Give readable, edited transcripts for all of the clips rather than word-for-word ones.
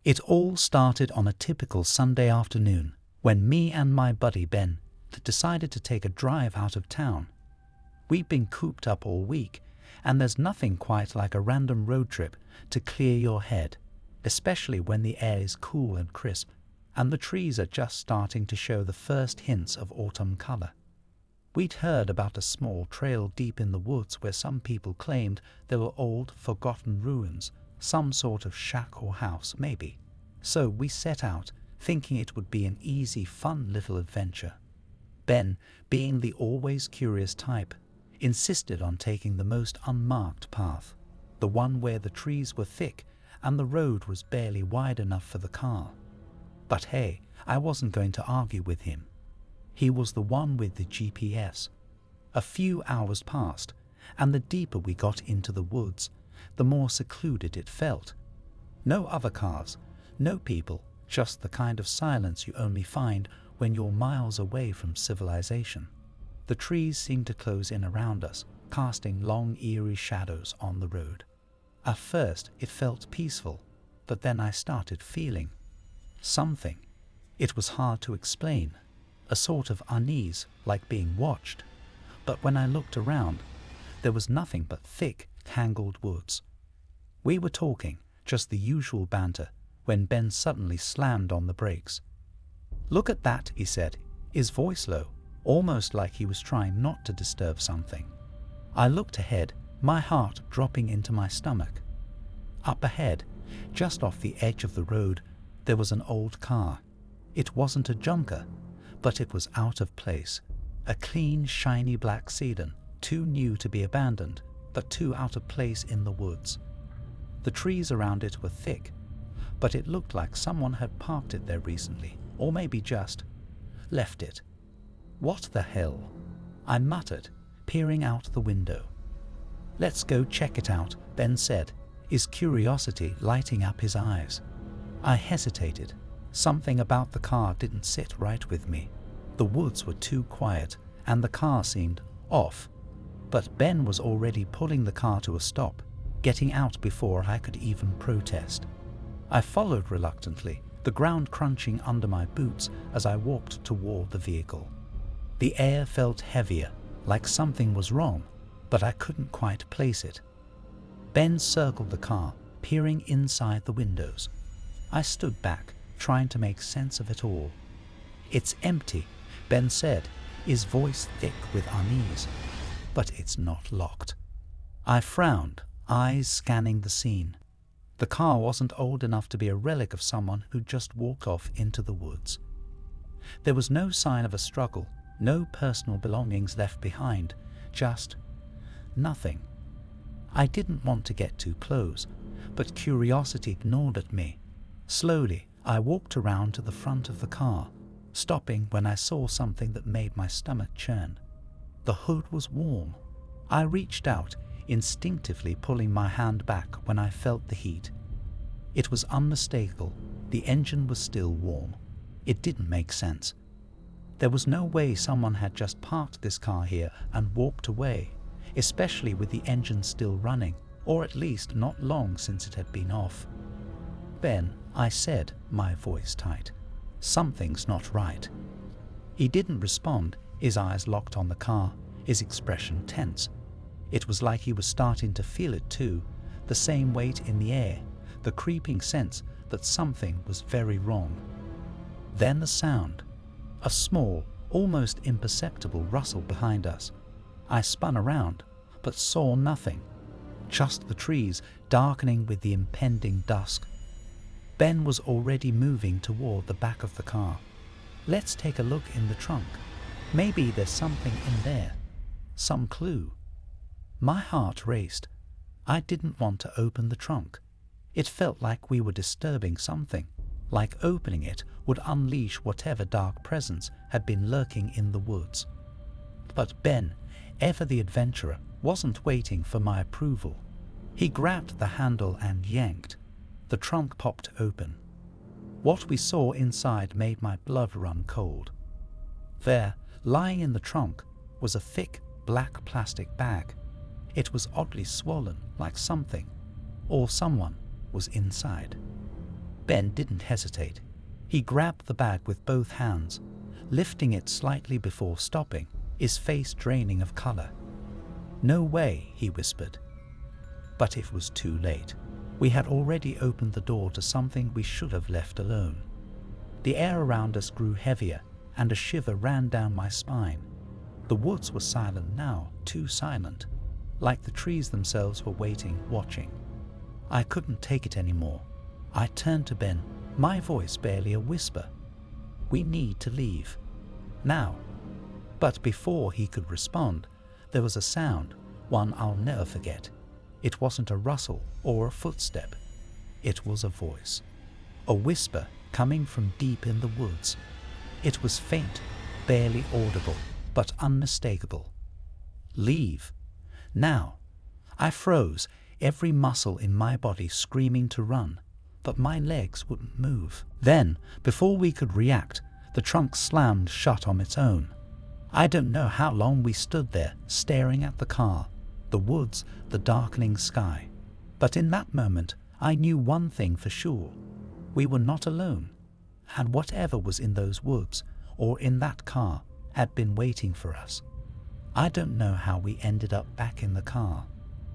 It all started on a typical Sunday afternoon when me and my buddy Ben decided to take a drive out of town. We've been cooped up all week, and there's nothing quite like a random road trip to clear your head, especially when the air is cool and crisp, and the trees are just starting to show the first hints of autumn color. We'd heard about a small trail deep in the woods where some people claimed there were old, forgotten ruins, some sort of shack or house maybe. So we set out, thinking it would be an easy, fun little adventure. Ben, being the always curious type, insisted on taking the most unmarked path, the one where the trees were thick and the road was barely wide enough for the car. But hey, I wasn't going to argue with him. He was the one with the GPS. A few hours passed, and the deeper we got into the woods, the more secluded it felt. No other cars, no people, just the kind of silence you only find when you're miles away from civilization. The trees seemed to close in around us, casting long, eerie shadows on the road. At first, it felt peaceful, but then I started feeling something. It was hard to explain, a sort of unease, like being watched. But when I looked around, there was nothing but thick, tangled woods. We were talking, just the usual banter, when Ben suddenly slammed on the brakes. "Look at that," he said, his voice low, almost like he was trying not to disturb something. I looked ahead, my heart dropping into my stomach. Up ahead, just off the edge of the road, there was an old car. It wasn't a junker, but it was out of place. A clean, shiny black sedan, too new to be abandoned, but too out of place in the woods. The trees around it were thick, but it looked like someone had parked it there recently, or maybe just left it. "What the hell?" I muttered, peering out the window. "Let's go check it out," Ben said, his curiosity lighting up his eyes. I hesitated. Something about the car didn't sit right with me. The woods were too quiet, and the car seemed off. But Ben was already pulling the car to a stop, getting out before I could even protest. I followed reluctantly, the ground crunching under my boots as I walked toward the vehicle. The air felt heavier, like something was wrong, but I couldn't quite place it. Ben circled the car, peering inside the windows. I stood back, trying to make sense of it all. "It's empty," Ben said, his voice thick with unease. "But it's not locked." I frowned, eyes scanning the scene. The car wasn't old enough to be a relic of someone who'd just walked off into the woods. There was no sign of a struggle, no personal belongings left behind, just nothing. I didn't want to get too close, but curiosity ignored at me. Slowly, I walked around to the front of the car, stopping when I saw something that made my stomach churn. The hood was warm. I reached out, instinctively pulling my hand back when I felt the heat. It was unmistakable. The engine was still warm. It didn't make sense. There was no way someone had just parked this car here and walked away, especially with the engine still running, or at least not long since it had been off. "Ben," I said, my voice tight, "something's not right." He didn't respond, his eyes locked on the car, his expression tense. It was like he was starting to feel it too, the same weight in the air, the creeping sense that something was very wrong. Then the sound, a small, almost imperceptible rustle behind us. I spun around, but saw nothing, just the trees darkening with the impending dusk. Ben was already moving toward the back of the car. "Let's take a look in the trunk. Maybe there's something in there, some clue." My heart raced. I didn't want to open the trunk. It felt like we were disturbing something, like opening it would unleash whatever dark presence had been lurking in the woods. But Ben, ever the adventurer, wasn't waiting for my approval. He grabbed the handle and yanked. The trunk popped open. What we saw inside made my blood run cold. There, lying in the trunk, was a thick, black plastic bag. It was oddly swollen, like something, or someone, was inside. Ben didn't hesitate. He grabbed the bag with both hands, lifting it slightly before stopping, his face draining of color. "No way," he whispered. But it was too late. We had already opened the door to something we should have left alone. The air around us grew heavier, and a shiver ran down my spine. The woods were silent now, too silent, like the trees themselves were waiting, watching. I couldn't take it anymore. I turned to Ben, my voice barely a whisper. "We need to leave. Now." But before he could respond, there was a sound, one I'll never forget. It wasn't a rustle or a footstep. It was a voice. A whisper coming from deep in the woods. It was faint, barely audible, but unmistakable. "Leave. Now." I froze, every muscle in my body screaming to run, but my legs wouldn't move. Then, before we could react, the trunk slammed shut on its own. I don't know how long we stood there, staring at the car, the woods, the darkening sky. But in that moment, I knew one thing for sure. We were not alone, and whatever was in those woods, or in that car, had been waiting for us. I don't know how we ended up back in the car.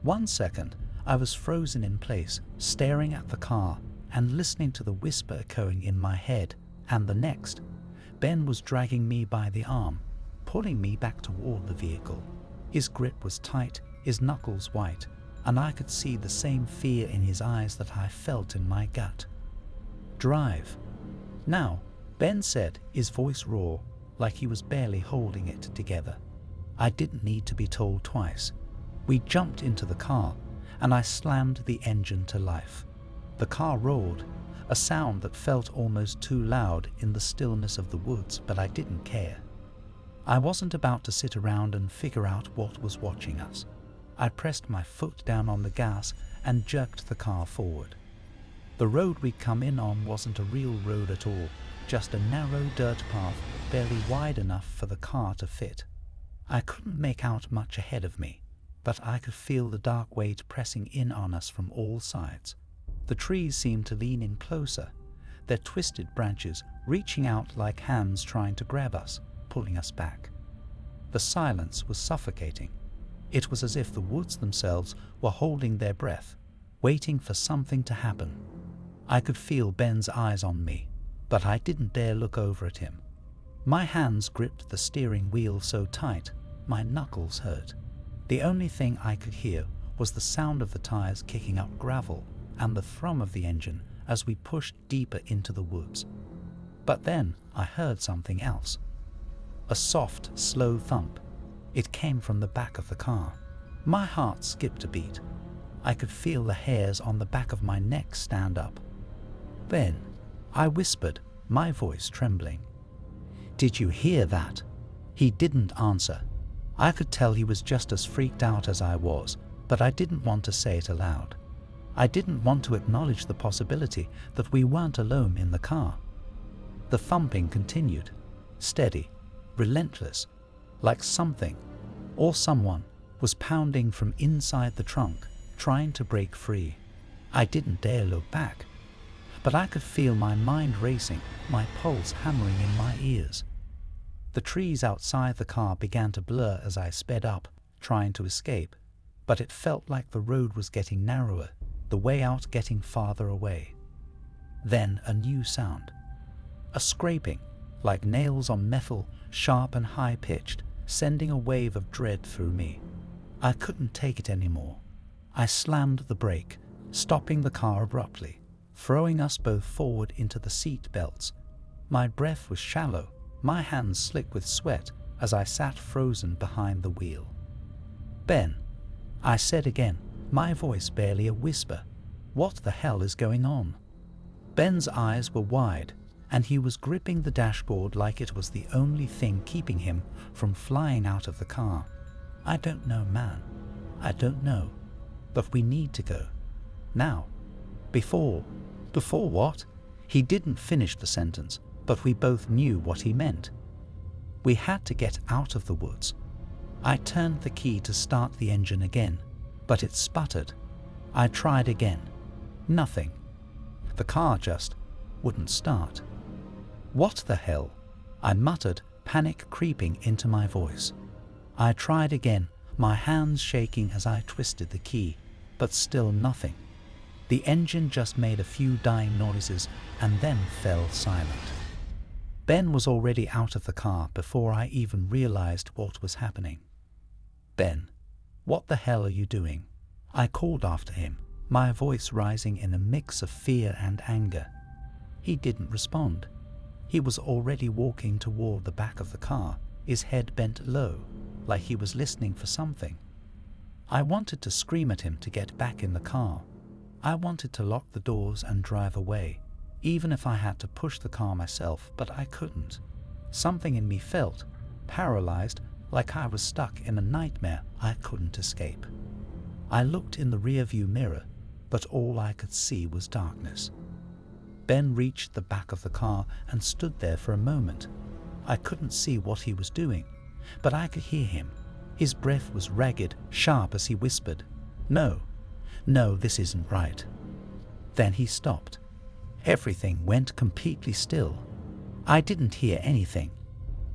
1 second, I was frozen in place, staring at the car and listening to the whisper echoing in my head, and the next, Ben was dragging me by the arm, pulling me back toward the vehicle. His grip was tight, his knuckles white, and I could see the same fear in his eyes that I felt in my gut. "Drive." "Now," Ben said, his voice raw, like he was barely holding it together. I didn't need to be told twice. We jumped into the car, and I slammed the engine to life. The car roared, a sound that felt almost too loud in the stillness of the woods, but I didn't care. I wasn't about to sit around and figure out what was watching us. I pressed my foot down on the gas and jerked the car forward. The road we'd come in on wasn't a real road at all, just a narrow dirt path barely wide enough for the car to fit. I couldn't make out much ahead of me, but I could feel the dark weight pressing in on us from all sides. The trees seemed to lean in closer, their twisted branches reaching out like hands trying to grab us, pulling us back. The silence was suffocating. It was as if the woods themselves were holding their breath, waiting for something to happen. I could feel Ben's eyes on me, but I didn't dare look over at him. My hands gripped the steering wheel so tight, my knuckles hurt. The only thing I could hear was the sound of the tires kicking up gravel and the thrum of the engine as we pushed deeper into the woods. But then I heard something else. A soft, slow thump. It came from the back of the car. My heart skipped a beat. I could feel the hairs on the back of my neck stand up. "Ben," I whispered, my voice trembling. "Did you hear that?" He didn't answer. I could tell he was just as freaked out as I was, but I didn't want to say it aloud. I didn't want to acknowledge the possibility that we weren't alone in the car. The thumping continued, steady, relentless, like something, or someone, was pounding from inside the trunk, trying to break free. I didn't dare look back, but I could feel my mind racing, my pulse hammering in my ears. The trees outside the car began to blur as I sped up, trying to escape, but it felt like the road was getting narrower, the way out getting farther away. Then a new sound. A scraping, like nails on metal, sharp and high-pitched, sending a wave of dread through me. I couldn't take it anymore. I slammed the brake, stopping the car abruptly, throwing us both forward into the seat belts. My breath was shallow, my hands slick with sweat as I sat frozen behind the wheel. "Ben," I said again, my voice barely a whisper. "What the hell is going on?" Ben's eyes were wide, and he was gripping the dashboard like it was the only thing keeping him from flying out of the car. "I don't know, man. I don't know. But we need to go. Now." Before what? He didn't finish the sentence, but we both knew what he meant. We had to get out of the woods. I turned the key to start the engine again, but it sputtered. I tried again. Nothing. The car just wouldn't start. "What the hell?" I muttered, panic creeping into my voice. I tried again, my hands shaking as I twisted the key, but still nothing. The engine just made a few dying noises and then fell silent. Ben was already out of the car before I even realized what was happening. "Ben, what the hell are you doing?" I called after him, my voice rising in a mix of fear and anger. He didn't respond. He was already walking toward the back of the car, his head bent low, like he was listening for something. I wanted to scream at him to get back in the car. I wanted to lock the doors and drive away, even if I had to push the car myself, but I couldn't. Something in me felt paralyzed, like I was stuck in a nightmare I couldn't escape. I looked in the rearview mirror, but all I could see was darkness. Ben reached the back of the car and stood there for a moment. I couldn't see what he was doing, but I could hear him. His breath was ragged, sharp as he whispered, "No, no, this isn't right." Then he stopped. Everything went completely still. I didn't hear anything.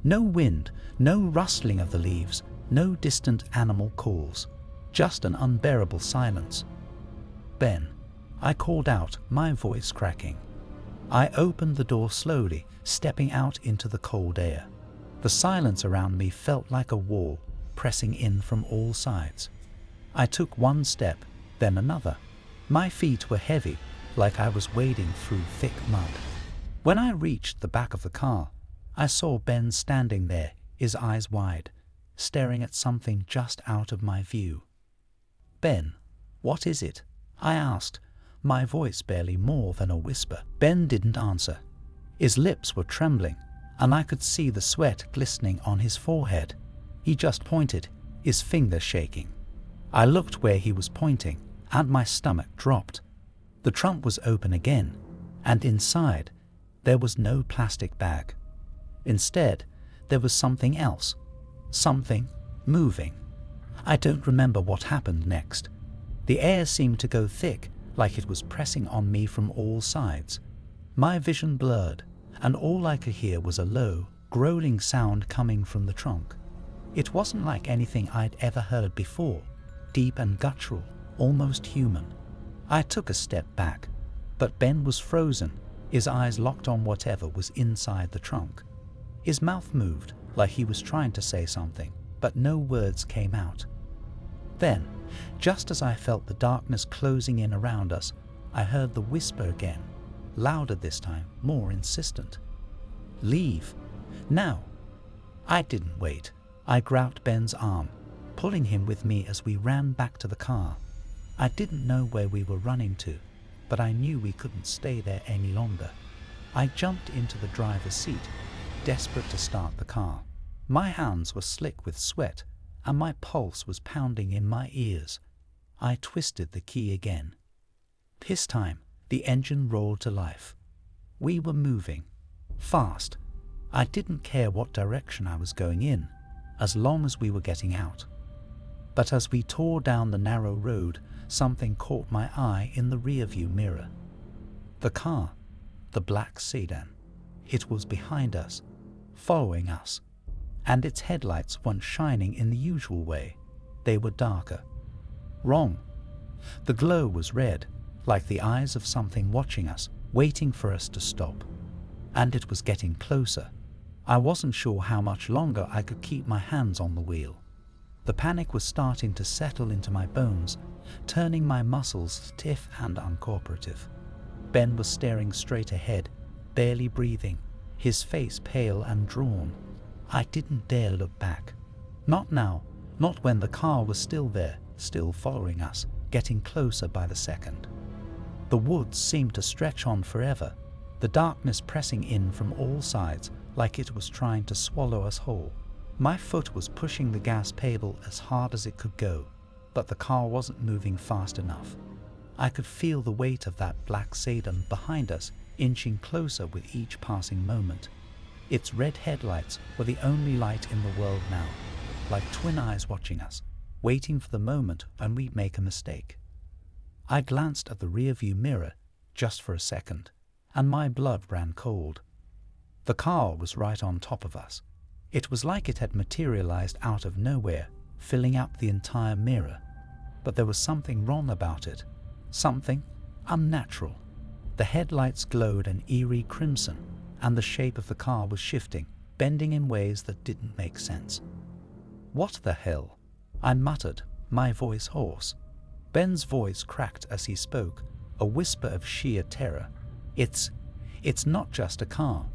No wind, no rustling of the leaves, no distant animal calls, just an unbearable silence. "Ben," I called out, my voice cracking. I opened the door slowly, stepping out into the cold air. The silence around me felt like a wall, pressing in from all sides. I took one step, then another. My feet were heavy, like I was wading through thick mud. When I reached the back of the car, I saw Ben standing there, his eyes wide, staring at something just out of my view. "Ben, what is it?" I asked, my voice barely more than a whisper. Ben didn't answer. His lips were trembling, and I could see the sweat glistening on his forehead. He just pointed, his finger shaking. I looked where he was pointing, and my stomach dropped. The trunk was open again, and inside, there was no plastic bag. Instead, there was something else. Something moving. I don't remember what happened next. The air seemed to go thick, like it was pressing on me from all sides. My vision blurred, and all I could hear was a low, growling sound coming from the trunk. It wasn't like anything I'd ever heard before, deep and guttural, almost human. I took a step back, but Ben was frozen, his eyes locked on whatever was inside the trunk. His mouth moved, like he was trying to say something, but no words came out. Then, just as I felt the darkness closing in around us, I heard the whisper again, louder this time, more insistent. "Leave. Now." I didn't wait. I grabbed Ben's arm, pulling him with me as we ran back to the car. I didn't know where we were running to, but I knew we couldn't stay there any longer. I jumped into the driver's seat, desperate to start the car. My hands were slick with sweat, and my pulse was pounding in my ears. I twisted the key again. This time, the engine roared to life. We were moving. Fast. I didn't care what direction I was going in, as long as we were getting out. But as we tore down the narrow road, something caught my eye in the rearview mirror. The car, the black sedan. It was behind us, following us, and its headlights weren't shining in the usual way. They were darker. Wrong. The glow was red, like the eyes of something watching us, waiting for us to stop. And it was getting closer. I wasn't sure how much longer I could keep my hands on the wheel. The panic was starting to settle into my bones, turning my muscles stiff and uncooperative. Ben was staring straight ahead, barely breathing, his face pale and drawn. I didn't dare look back. Not now, not when the car was still there, still following us, getting closer by the second. The woods seemed to stretch on forever, the darkness pressing in from all sides like it was trying to swallow us whole. My foot was pushing the gas pedal as hard as it could go, but the car wasn't moving fast enough. I could feel the weight of that black sedan behind us inching closer with each passing moment. Its red headlights were the only light in the world now, like twin eyes watching us, waiting for the moment when we'd make a mistake. I glanced at the rearview mirror just for a second, and my blood ran cold. The car was right on top of us. It was like it had materialized out of nowhere, filling up the entire mirror. But there was something wrong about it, something unnatural. The headlights glowed an eerie crimson, and the shape of the car was shifting, bending in ways that didn't make sense. "What the hell?" I muttered, my voice hoarse. Ben's voice cracked as he spoke, a whisper of sheer terror. It's not just a car."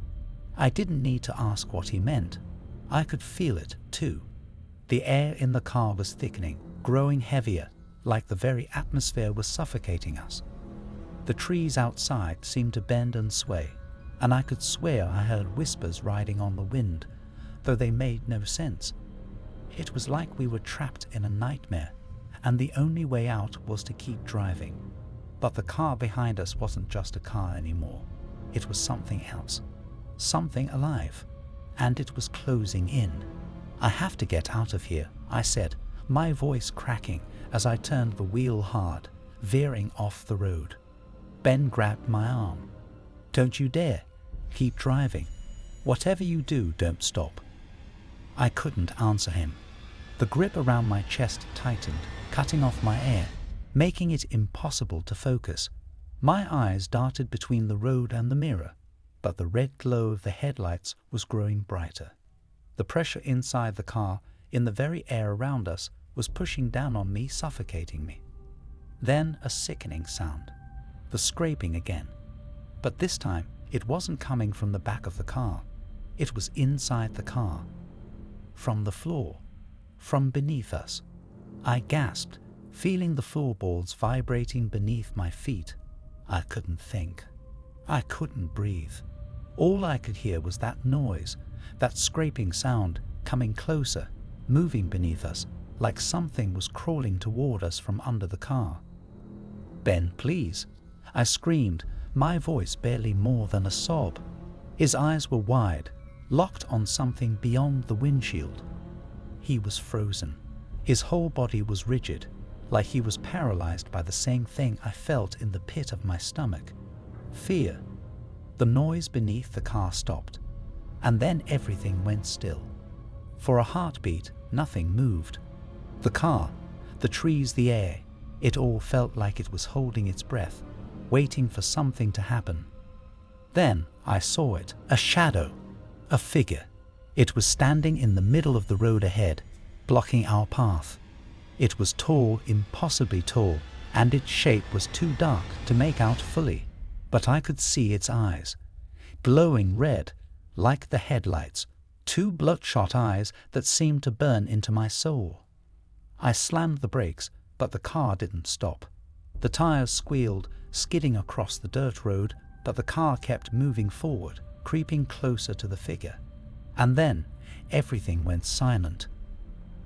I didn't need to ask what he meant. I could feel it, too. The air in the car was thickening, growing heavier, like the very atmosphere was suffocating us. The trees outside seemed to bend and sway, and I could swear I heard whispers riding on the wind, though they made no sense. It was like we were trapped in a nightmare, and the only way out was to keep driving. But the car behind us wasn't just a car anymore. It was something else, something alive, and it was closing in. "I have to get out of here," I said, my voice cracking as I turned the wheel hard, veering off the road. Ben grabbed my arm. "Don't you dare. Keep driving. Whatever you do, don't stop." I couldn't answer him. The grip around my chest tightened, cutting off my air, making it impossible to focus. My eyes darted between the road and the mirror, but the red glow of the headlights was growing brighter. The pressure inside the car, in the very air around us, was pushing down on me, suffocating me. Then a sickening sound. The scraping again. But this time, it wasn't coming from the back of the car. It was inside the car. From the floor. From beneath us. I gasped, feeling the floorboards vibrating beneath my feet. I couldn't think. I couldn't breathe. All I could hear was that noise, that scraping sound, coming closer, moving beneath us, like something was crawling toward us from under the car. "Ben, please," I screamed, my voice barely more than a sob. His eyes were wide, locked on something beyond the windshield. He was frozen. His whole body was rigid, like he was paralyzed by the same thing I felt in the pit of my stomach. Fear. The noise beneath the car stopped, and then everything went still. For a heartbeat, nothing moved. The car, the trees, the air, it all felt like it was holding its breath, waiting for something to happen. Then I saw it, a shadow, a figure. It was standing in the middle of the road ahead, blocking our path. It was tall, impossibly tall, and its shape was too dark to make out fully, but I could see its eyes, glowing red, like the headlights, two bloodshot eyes that seemed to burn into my soul. I slammed the brakes, but the car didn't stop. The tires squealed, skidding across the dirt road, but the car kept moving forward, creeping closer to the figure. And then everything went silent.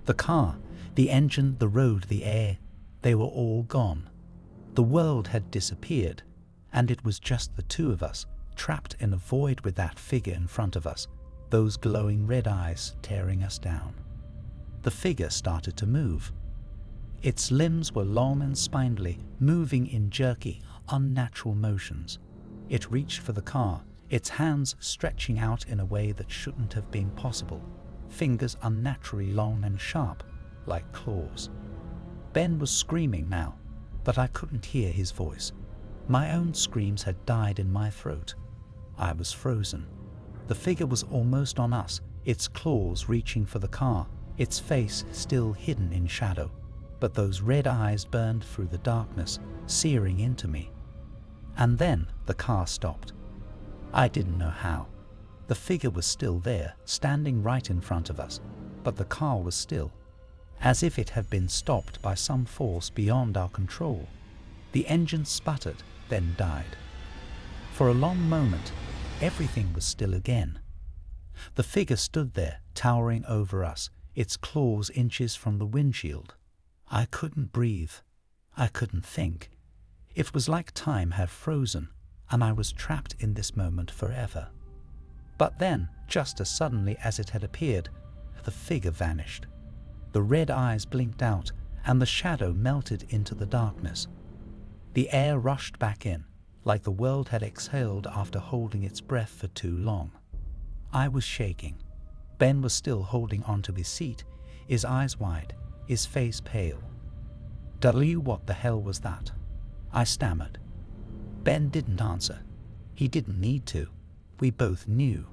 The car, the engine, the road, the air, they were all gone. The world had disappeared, and it was just the two of us, trapped in a void with that figure in front of us, those glowing red eyes tearing us down. The figure started to move. Its limbs were long and spindly, moving in jerky, unnatural motions. It reached for the car, its hands stretching out in a way that shouldn't have been possible, fingers unnaturally long and sharp, like claws. Ben was screaming now, but I couldn't hear his voice. My own screams had died in my throat. I was frozen. The figure was almost on us, its claws reaching for the car, its face still hidden in shadow. But those red eyes burned through the darkness, searing into me. And then the car stopped. I didn't know how. The figure was still there, standing right in front of us, but the car was still, as if it had been stopped by some force beyond our control. The engine sputtered, then died. For a long moment, everything was still again. The figure stood there, towering over us, its claws inches from the windshield. I couldn't breathe. I couldn't think. It was like time had frozen, and I was trapped in this moment forever. But then, just as suddenly as it had appeared, the figure vanished. The red eyes blinked out, and the shadow melted into the darkness. The air rushed back in, like the world had exhaled after holding its breath for too long. I was shaking. Ben was still holding onto his seat, his eyes wide, his face pale. What the hell was that? I stammered. Ben didn't answer. He didn't need to. We both knew.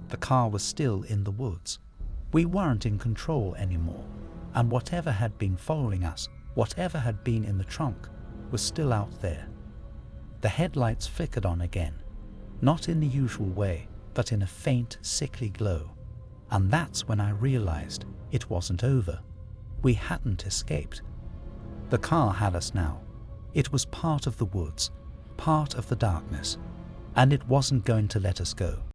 The car was still in the woods. We weren't in control anymore, and whatever had been following us, whatever had been in the trunk, was still out there. The headlights flickered on again, not in the usual way, but in a faint, sickly glow. And that's when I realized it wasn't over. We hadn't escaped. The car had us now. It was part of the woods, part of the darkness, and it wasn't going to let us go.